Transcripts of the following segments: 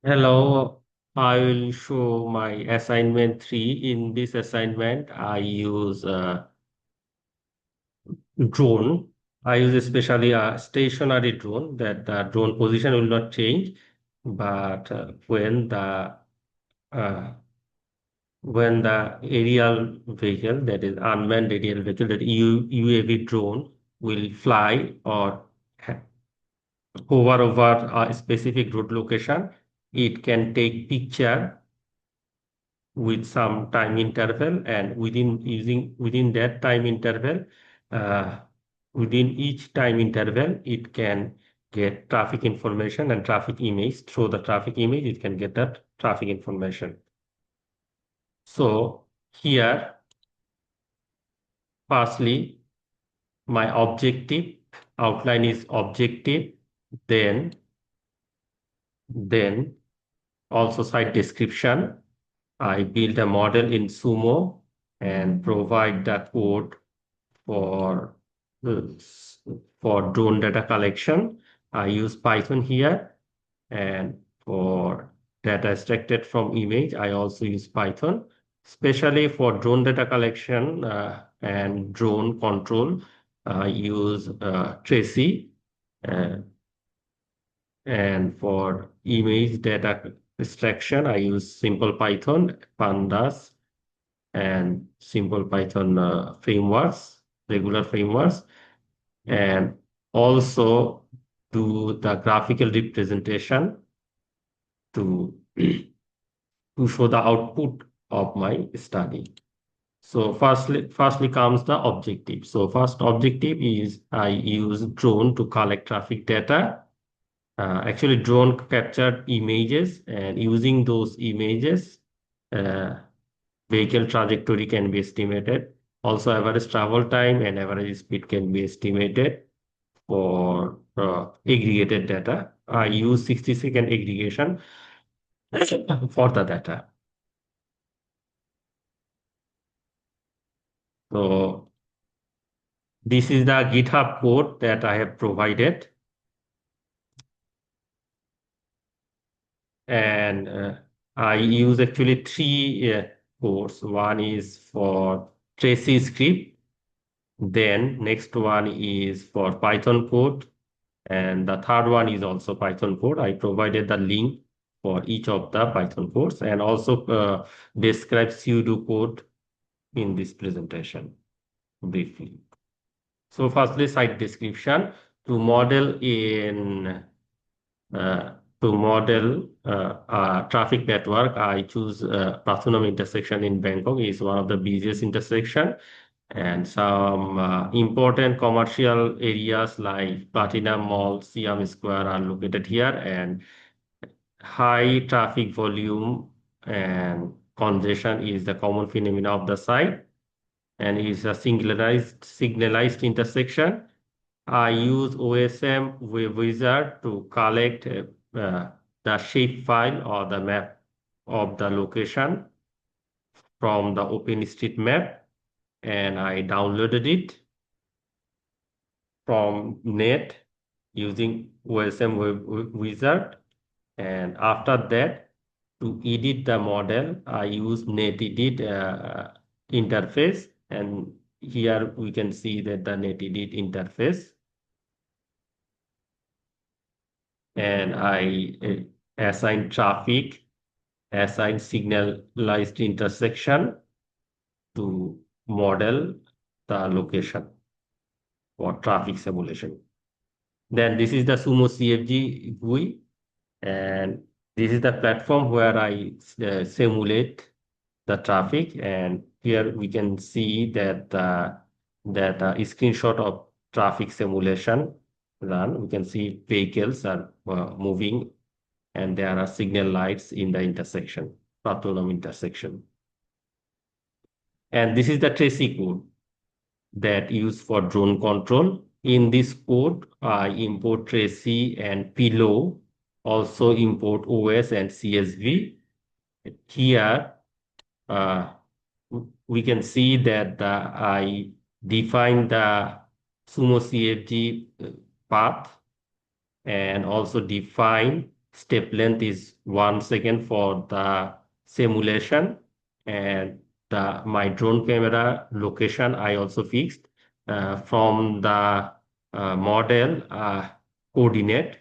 Hello, I will show my assignment 3. In this assignment, I use drone. I use especially a stationary drone that the drone position will not change, but uh, when the aerial vehicle, that is unmanned aerial vehicle, that UAV drone will fly or ha- hover over a specific road location, it can take picture with some time interval, and within that time interval, uh, within each time interval it can get traffic information and traffic image. Through the traffic image it can get that traffic information. So here, firstly, my objective outline is objective, then then also site description. I build a model in SUMO and provide the code for for drone data collection. I use Python here, and for data extracted from image, I also use Python. Especially for drone data collection and drone control, I use TraCI, uh, and for image data extraction, I use simple Python, pandas, and simple Python frameworks, regular frameworks, and also do the graphical representation to to show the output of my study. So firstly comes the objective. So first objective is I use drone to collect traffic data. Actually, drone captured images, and using those images, uh, vehicle trajectory can be estimated. Also, average travel time and average speed can be estimated for aggregated data. I use 60-second aggregation for the data. So this is the GitHub code that I have provided. And I use actually three codes. One is for TraCI script. Then next one is for Python code. And the third one is also Python code. I provided the link for each of the Python codes, and also describe pseudo code in this presentation briefly. So firstly, site description. To model in uh, to model a traffic network, I choose Platinum intersection in Bangkok. Is one of the busiest intersection, and some important commercial areas like Platinum Mall, Siam Square are located here, and high traffic volume and congestion is the common phenomena of the site, and is a signalized intersection. I use OSM wizard to collect the shape file or the map of the location from the OpenStreetMap, and I downloaded it from net using OSM wizard. And after that, to edit the model, I use NetEdit interface, and here we can see that the NetEdit interface, and I assign traffic, assign signalized intersection to model the location for traffic simulation. Then this is the SUMO CFG GUI, and this is the platform where I simulate the traffic. And here we can see that a screenshot of traffic simulation run. We can see vehicles are moving, and there are signal lights in the intersection, autonomous intersection. And this is the TraCI code that used for drone control. In this code, I import TraCI and Pillow, also import OS and CSV. Here, uh, we can see that I define the SUMO CFG path, and also define step length is 1 second for the simulation, and my drone camera location I also fixed from the model coordinate.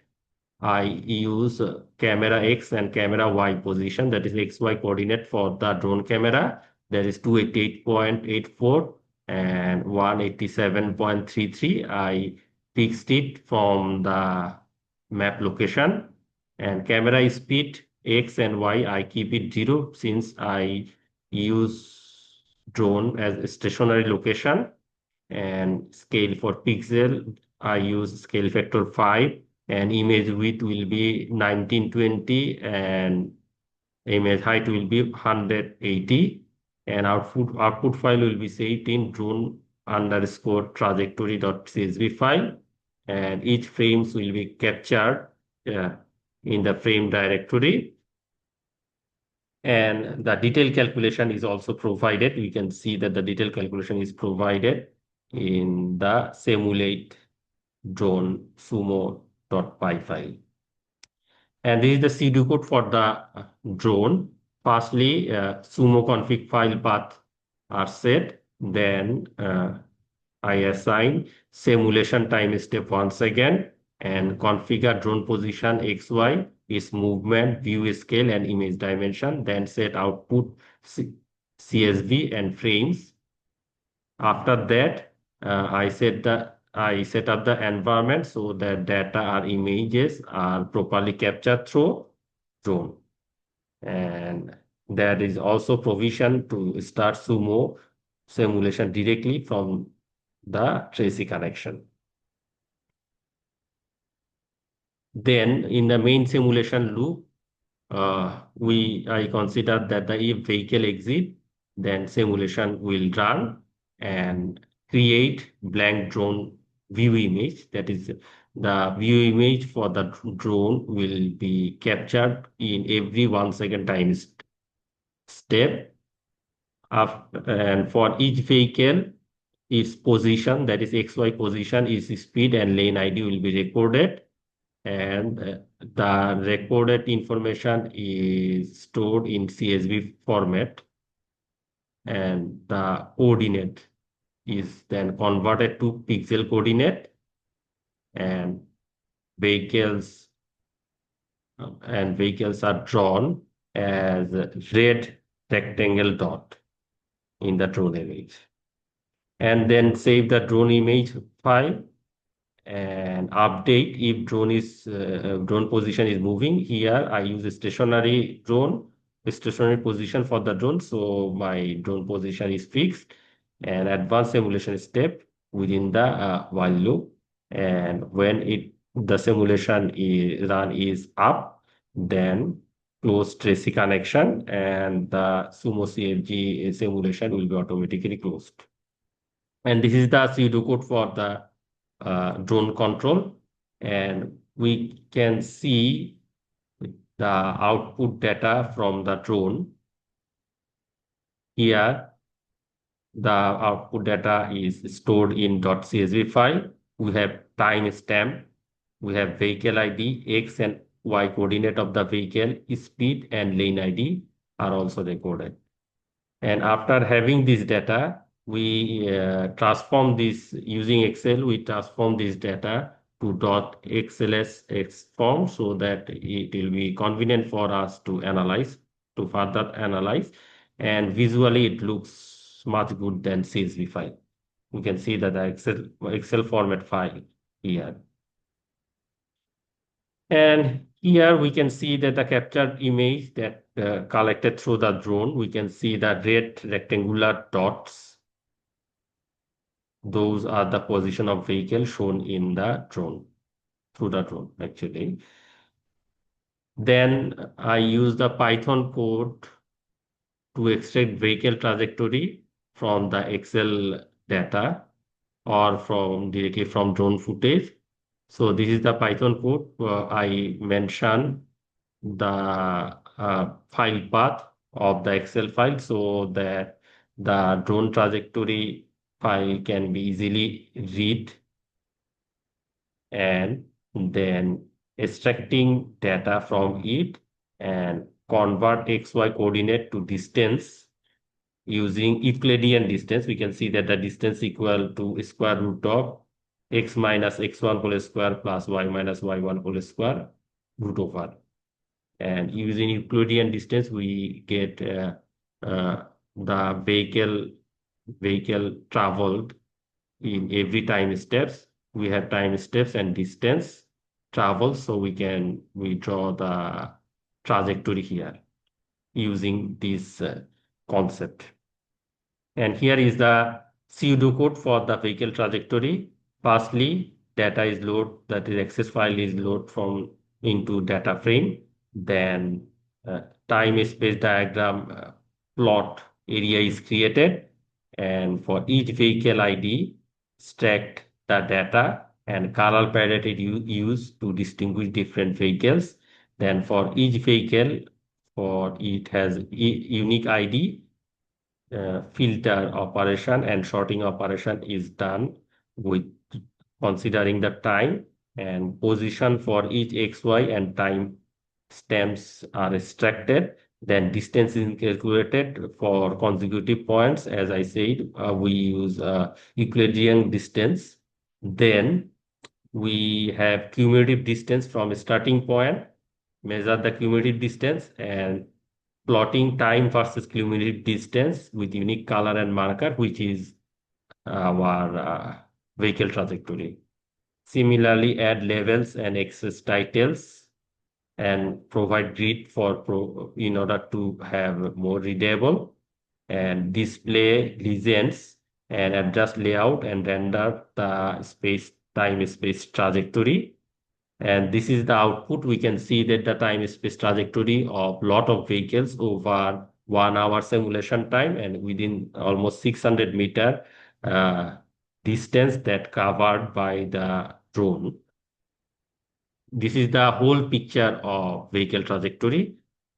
I use camera X and camera Y position, that is XY coordinate for the drone camera. That is 288.84 and 187.33. I fixed it from the map location. And camera speed X and Y, I keep it 0 since I use drone as a stationary location. And scale for pixel, I use scale factor 5, and image width will be 1920 and image height will be 180, and output file will be saved in drone underscore trajectory.csv file, and each frames will be captured uh, in the frame directory. And the detail calculation is also provided. We can see that the detail calculation is provided in the simulate drone sumo.py file. And this is the CDO code for the drone. Firstly, sumo config file path are set. Then I assign simulation time step once again, and configure drone position XY, its movement, view scale, and image dimension. Then set output CSV and frames. After that, I set up the environment so that data or images are properly captured through drone. And there is also provision to start Sumo simulation directly from the TraCI connection. Then in the main simulation loop, I consider that the if vehicle exit, then simulation will run and create blank drone view image. That is, the view image for the drone will be captured in every 1 second time step. And for each vehicle, its position, that is XY position, its speed and lane ID will be recorded, and the recorded information is stored in CSV format, and the coordinate is then converted to pixel coordinate, and vehicles vehicles are drawn as a red rectangle dot in the drone image, and then save the drone image file and update if drone position is moving. Here I use a stationary position for the drone, so my drone position is fixed. And advanced simulation step within the while loop, and when the simulation is up, then close TraCI connection, and the Sumo CFG simulation will be automatically closed. And this is the pseudocode for the drone control, and we can see the output data from the drone. Here, the output data is stored in .csv file. We have timestamp, we have vehicle ID, X and Y coordinate of the vehicle, speed and lane ID are also recorded. And after having this data, we transform this using Excel. We transform this data to .xls form so that it will be convenient for us to further analyze. And visually, it looks much good than CSV file. We can see that the Excel format file here. And here we can see that the captured image that collected through the drone, we can see the red rectangular dots. Those are the position of vehicle shown in the drone, through the drone actually. Then I use the Python code to extract vehicle trajectory from the Excel data or directly from drone footage. So this is the Python code. I mentioned the file path of the Excel file so that the drone trajectory file can be easily read and then extracting data from it and convert XY coordinate to distance using Euclidean distance. We can see that the distance equal to square root of x minus x1 whole square plus y minus y1 whole square root over. And using Euclidean distance, we get the vehicle traveled in every time steps. We have time steps and distance travel, so we draw the trajectory here using this concept. And here is the pseudocode for the vehicle trajectory. Firstly, data is load, that is access file is load from into data frame. Then time space diagram plot area is created. And for each vehicle ID, extract the data and color palette is used to distinguish different vehicles. Then for each vehicle, for it has unique ID, filter operation and sorting operation is done with considering the time and position for each XY and time stamps are extracted. Then distance is calculated for consecutive points. As I said, we use Euclidean distance. Then we have cumulative distance from a starting point, measure the cumulative distance and plotting time versus cumulative distance with unique color and marker, which is our vehicle trajectory. Similarly, add labels and access titles and provide grid in order to have more readable and display legends and adjust layout and render the time space trajectory. And this is the output. We can see that the time space trajectory of lot of vehicles over 1 hour simulation time and within almost 600-meter distance that covered by the drone. This is the whole picture of vehicle trajectory.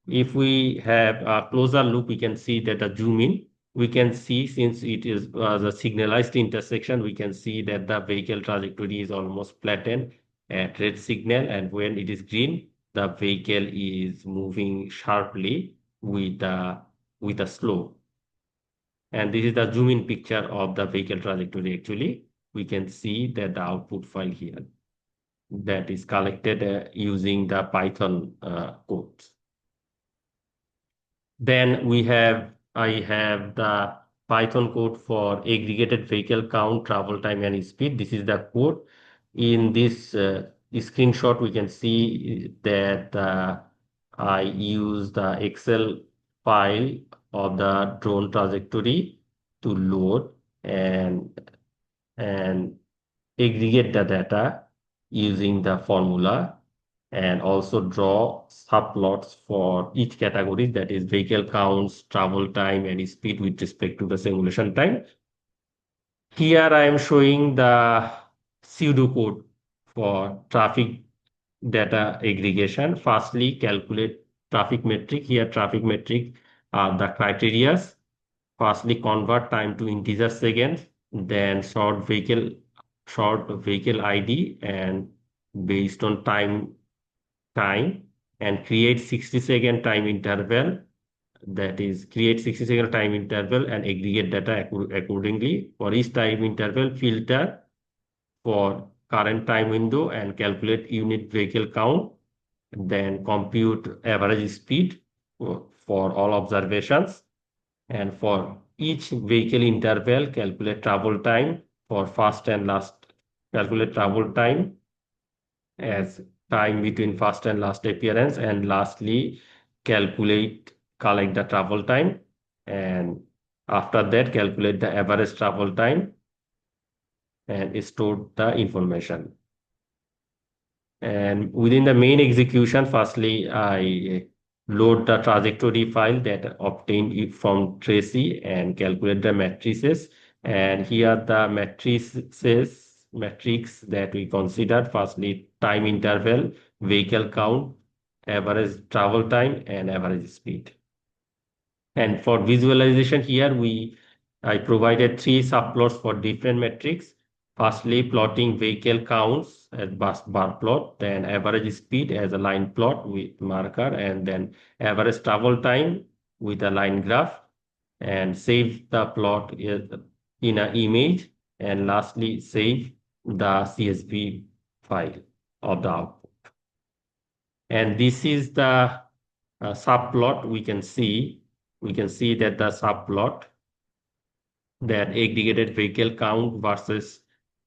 If we have a closer look, we can see that the zoom in, we can see since it is the signalized intersection, we can see that the vehicle trajectory is almost flattened at red signal, and when it is green, the vehicle is moving sharply with a slope. And this is the zoom in picture of the vehicle trajectory. Actually, we can see that the output file here that is collected using the Python codes. Then I have the Python code for aggregated vehicle count, travel time, and speed. This is the code. In this screenshot, we can see that I use the Excel file of the drone trajectory to load and aggregate the data using the formula and also draw subplots for each category, that is vehicle counts, travel time, and speed with respect to the simulation time. Here I am showing the pseudocode for traffic data aggregation. Firstly, calculate traffic metric. Here traffic metric are the criterias. Firstly, convert time to integer seconds, then sort vehicle ID and based on time and create 60-second time interval, that is create 60-second time interval and aggregate data accordingly. For each time interval, filter for current time window and calculate unit vehicle count, then compute average speed for all observations, and for each vehicle interval calculate travel time for first and last, calculate travel time as time between first and last appearance, and lastly collect the travel time, and after that calculate the average travel time and store the information. And within the main execution, firstly I load the trajectory file that obtained it from TraCI and calculate the matrices. And here the metrics that we considered: firstly time interval, vehicle count, average travel time, and average speed. And for visualization here, I provided 3 subplots for different metrics. Firstly, plotting vehicle counts as bar plot, then average speed as a line plot with marker, and then average travel time with a line graph, and save the plot in an image, and lastly, save the CSV file of the output. And this is the subplot. We can see that the subplot, that aggregated vehicle count versus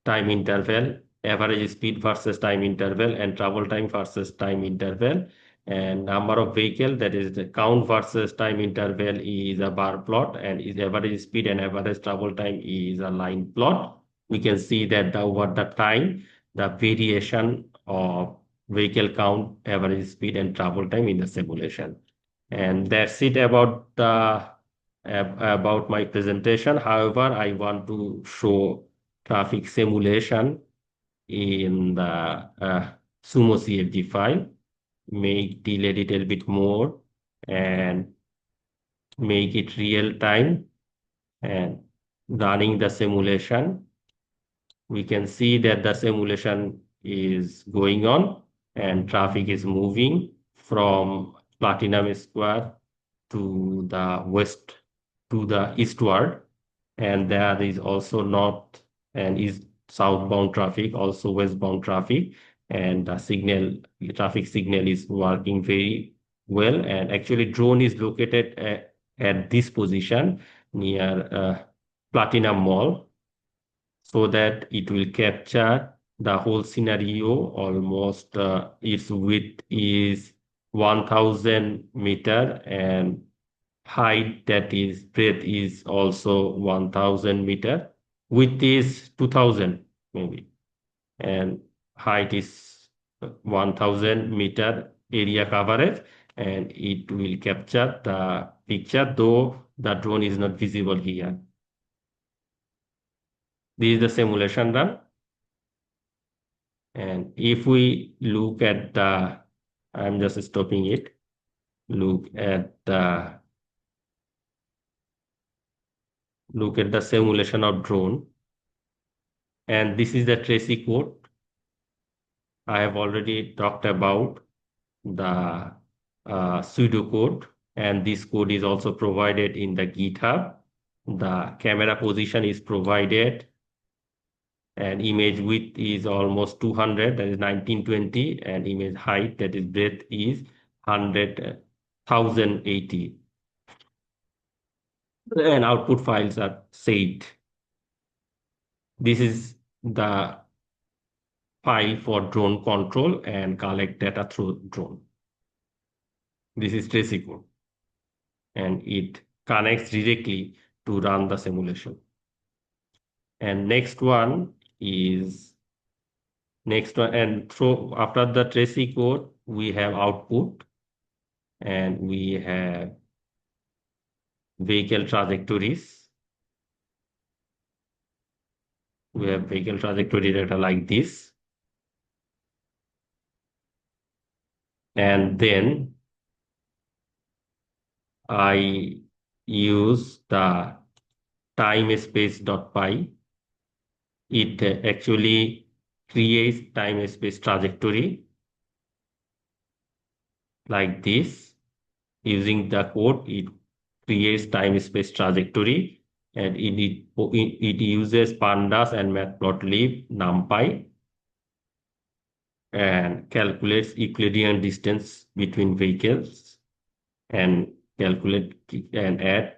time interval, average speed versus time interval, and travel time versus time interval, and number of vehicle, that is the count versus time interval, is a bar plot, and is average speed and average travel time is a line plot. We can see that over the time, the variation of vehicle count, average speed, and travel time in the simulation. And that's it about about my presentation. However, I want to show traffic simulation in the SUMO CFG file, make delay little bit more, and make it real time, and running the simulation. We can see that the simulation is going on and traffic is moving from Platinum Square to the west, to the eastward, and there is also north and east southbound traffic, also westbound traffic, and the traffic signal is working very well. And actually drone is located at this position near Platinum Mall, so that it will capture the whole scenario. Almost its width is 1000 meter, and height, that is breadth, is also 1000 meter. Width is 2000 maybe, and height is 1000 meter area coverage, and it will capture the picture, though the drone is not visible here. This is the simulation run. And if we look at the, I'm just stopping it, look at the simulation of drone. And this is the TraCI code. I have already talked about the pseudocode, and this code is also provided in the GitHub. The camera position is provided, and image width is almost 200, that is 1920, and image height, that is breadth, is 1080, and output files are saved. This is the file for drone control and collect data through drone. This is TraCI code, and it connects directly to run the simulation. And next one, and so after the TraCI code, we have output, and we have vehicle trajectories. We have vehicle trajectory data like this. And then I use the time space.py. It actually creates time space trajectory like this. Using the code, it creates time space trajectory, and it uses pandas and matplotlib numpy, and calculates Euclidean distance between vehicles, and calculate and add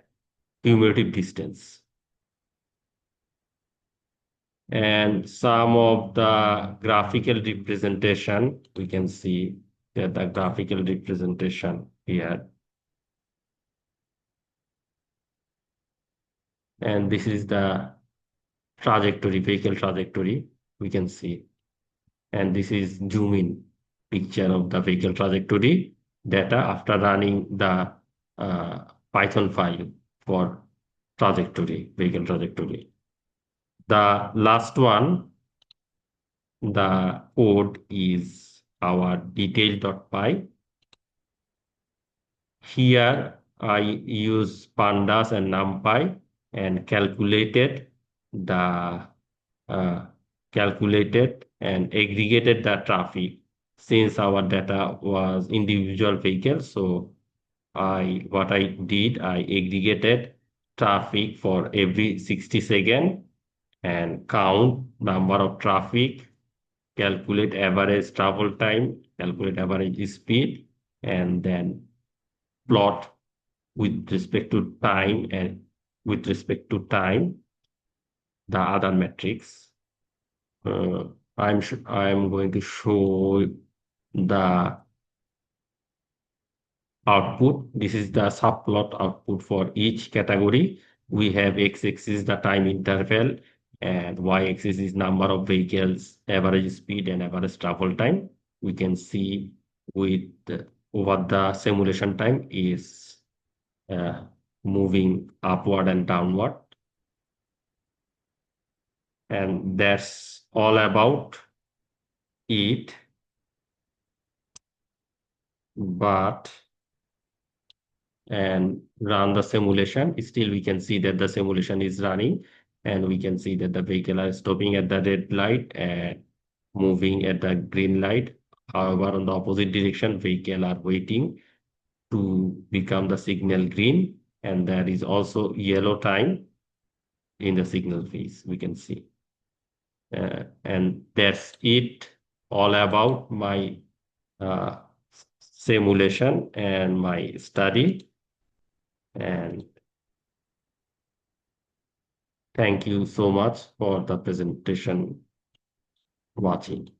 cumulative distance. And some of the graphical representation, we can see that the graphical representation here. And this is the trajectory, vehicle trajectory, we can see. And this is zoom in picture of the vehicle trajectory data after running the Python file for trajectory, vehicle trajectory. The last one, the code, is our detail.py. Here I use pandas and numpy and calculated the calculated and aggregated the traffic since our data was individual vehicles. So what I did, I aggregated traffic for every 60 second and count number of traffic, calculate average travel time, calculate average speed, and then plot with respect to time and with respect to time the other metrics. Uh, I'm going to show the output. This is the subplot output for each category. We have x-axis the time interval and y-axis is number of vehicles, average speed and average travel time. We can see with what the simulation time is uh, moving upward and downward. And that's all about it. But and run the simulation, still we can see that the simulation is running and we can see that the vehicle are stopping at the red light and moving at the green light. However, on the opposite direction, vehicle are waiting to become the signal green, and there is also yellow time in the signal phase, we can see. And that's it all about my uh, simulation and my study. And thank you so much for the presentation watching.